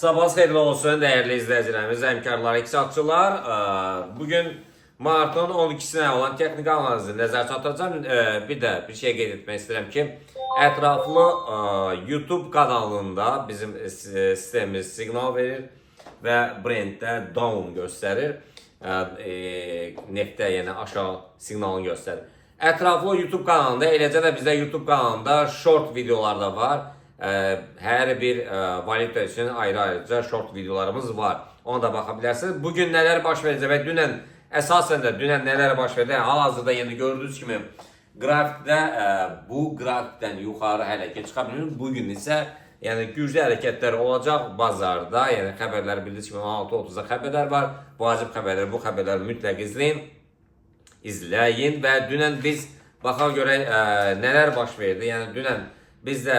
Sabahınız xeyirli olsun değerli izleyicilerimiz, həmkarlar, iqtisadçılar. Bugün martın 12-sinə olan texniki analizi nəzər çatdıracağım. Bir də bir şey qeyd etmək istəyirəm ki, ətraflı YouTube kanalında bizim sistemimiz siqnal verir və brenddə down göstərir. Neftdə yəni aşağı siqnalını göstərir. Ətraflı YouTube kanalında, eləcə də bizdə YouTube kanalında short videolar da var. Hər bir valyuta üçün ayrı-ayrıca short videolarımız var. Ona da baxa bilərsiniz. Bugün nələr baş verəcək və dünən, əsasən də dünən nələr baş verdi? Hal-hazırda yəni gördüyünüz kimi qrafikdə bu qrafikdən yuxarı hələ ki çıxa bilmirik. Bugün isə yəni güclü hərəkətlər olacaq bazarda. Yəni xəbərlər bildiyiniz kimi 16:30-da xəbərlər var. Vacib xəbərlər, bu xəbərləri mütləq izləyin və dünən biz baxaq görək nələr baş verdi. Yəni dünən biz də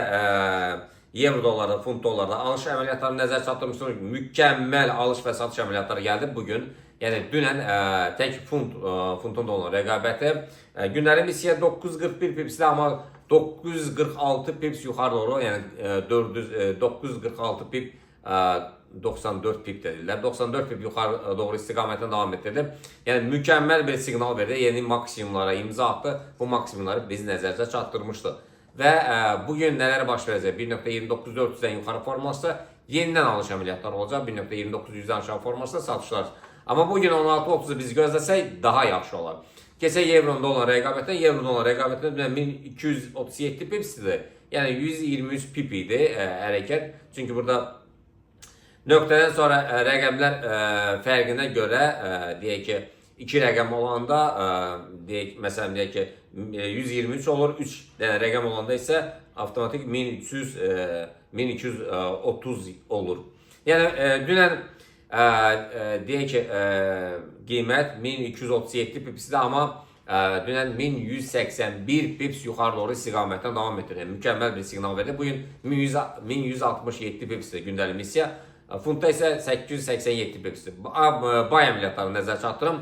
euro dolarda, funt dolarda alış əməliyyatları nəzər çatdırmışıq. Mükəmməl alış və satış əməliyyatları gəldi bugün. Yəni dünən tək funtun dollar rəqabəti günlərin missiya 941 pipsdə, amma 946 pips yuxarı doğru, yəni 946 pip 94 pip dedilər. 94 pip yuxarı doğru istiqamətlə davam etdirdi. Yəni mükəmməl bir siqnal verdi. Yeni maksimumlara imza atdı. Bu maksimumları biz nəzərdə çatdırmışdıq. Və bugün nələr baş verəcək? 1.29400-dən yuxarı forması yenidən alış əməliyyatları olacaq. 1.29100-dən aşağı forması satışlar. Amma bugün 16:30-u biz gözləsək daha yaxşı olar. Keçək evro dolar rəqabətində. Evro dolar rəqabətində 1237 pipsdir. Yəni 123 pip idi hərəkət. Çünki burada nöqtədən sonra rəqəmlər fərqinə görə deyək ki, 2 rəqəm olanda məsələn deyək ki 123 olur, 3 dənə rəqəm olanda isə avtomatik 1230 olur. Yəni dünən deyək ki qiymət 1237 pipsdir, amma dünən 1181 pips yuxarı doğru istiqamətdən davam etdirir. Mükəmməl bir siqnal verdi. Bugün 1167 pipsdir gündəlik missiya. Funtda isə 887 pipsdir. Bay əməliyyatlarını nəzər çatdırım.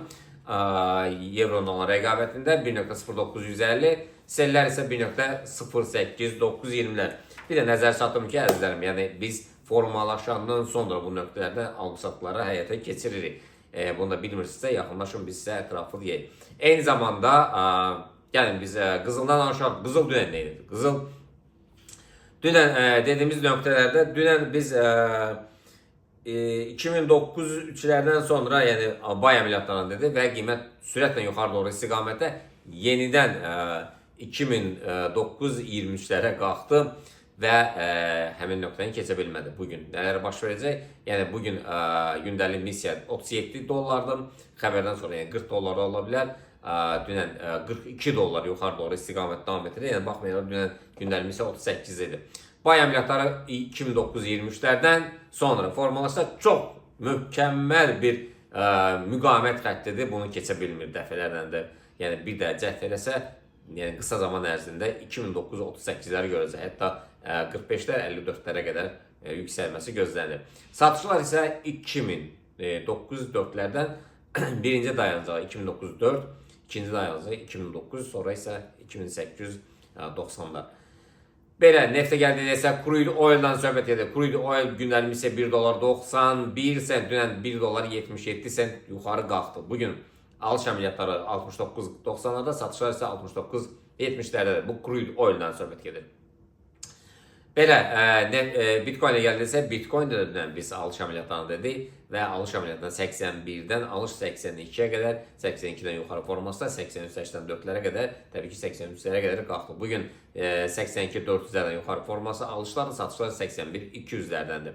Evro dolar rəqabətində 1.0950, sellər isə 1.08920-lər. Bir də nəzər çatdırım ki, əzizlərim, yəni biz formalaşandan sonra bu nöqtələrdə alqı-satqıları həyata keçiririk. Bunu da bilmirsinizsə, yaxınlaşın biz sizə ətraflı deyək. Eyni zamanda, gəlin biz qızıldan danışaq. Qızıl dünən nə idi? Qızıl dünən dediyimiz nöqtələrdə, dünən biz 2009-3-lərdən sonra yəni bay əməliyyatlarını dedi və qiymət sürətlə yuxarı doğru istiqamətdə yenidən 2009-23-lərə qalxdı və həmin nöqtəni keçə bilmədi. Bugün nələr baş verəcək? Yəni bugün gündəlik missiya 37 dollardır. Xəbərdən sonra yəni 40 dollar ola bilər. Dünən 42 dollar yuxarı doğru istiqamət davam etdi. Yəni baxmayaraq dünən gündəlik missiya 38 idi. Bay əməliyyatları 2009-23-lərdən sonra formalaşsa çox mükəmməl bir müqavimət xəttidir. Bunu keçə bilmir dəfələrlə də. Yəni bir də cəhd eləsə, yəni qısa zaman ərzində 2009-38-ləri görəcək. Hətta 45-lər, 54-lərə qədər yüksəlməsi gözlənilir. Satışlar isə 2009-4-lərdən birinci dayanacaq 2009-4, ikinci dayanacaq 2009, sonra isə 2890-lar. Belə, neftə gəldiysə, crude oil'dan söhbət edir. Crude oil gündəlik isə 1 dolar 91 sent, dünən 1 dolar 77 sent yuxarı qalxdı. Bugün alış əməliyyatları 69.90-larda, satışlar isə 69.70-lərdə. Bu crude oil'dan söhbət edir. Belə, Bitcoin-ə gəldiysə, Bitcoin-də dünən biz alış əməliyyatlarını dedik və alış əməliyyatından 81-dən alış 82-yə qədər, 82-dən yuxarı formasında 83-84-lərə qədər, təbii ki 83-lərə qədər qalxdı. Bugün 82-400-lərdən yuxarı forması alışlar, satışlar 81-200-lərdəndir.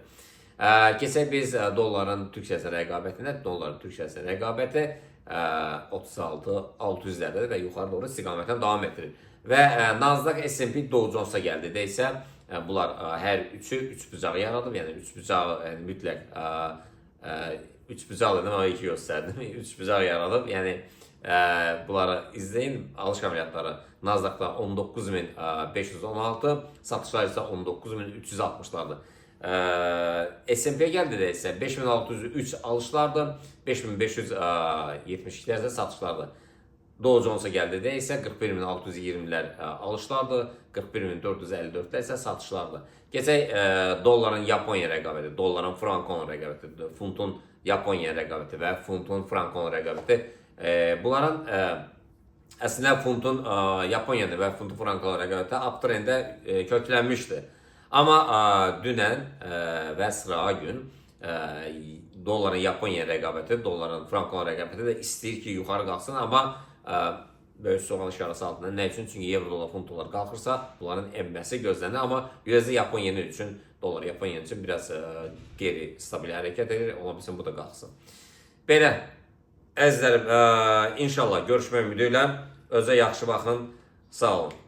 Keçək biz doların Türk lirəsi rəqabətində, doların Türk lirəsi rəqabəti 36-600-lərdə və yuxarı doğru istiqamətdən davam etdirir. Və Nasdaq, S&P, Dow Jones-a gəldi isə, bunlar hər üçü üç bucağı yaradıb, yəni üç bucağı mütləq üç bucaq dedim, ama iki göstərdim. Üç bucaq yaradıb, yəni bunları izləyin. Alış əməliyyatları Nasdaqda 19.516, satışlar isə 19.360-lardır. S&P gəldi də isə 5.603 alışlardır, 5.572-lərdə satışlardır. Dow Jones'a gəldidə isə 41.620'lər alışlardı, 41.454'lər isə satışlardı. Keçək dolların Yaponiya rəqabəti, dolların frankon rəqabəti, funtun Yaponiya rəqabəti və funtun frankon rəqabəti. Bunların əslində funtun Yaponiyanı və funtun frankon rəqabəti uptrenddə köklənmişdi. Amma dünən və sıra gün dolların Yaponiya rəqabəti, dolların frankon rəqabəti də istəyir ki, yuxarı qalxsın, amma böyük soğan işarəsi altında. Nə üçün? Çünki euro, dolar, funt dolar qalxırsa, bunların enməsi gözlənir. Amma yüzdə Yaponiya üçün, dolar Yaponiya üçün biraz geri stabil hərəkət edir. Ola bilsin bu da qalxsın. Belə, əzizlərim, inşallah görüşmək ümidi ilə özə yaxşı baxın. Sağ olun.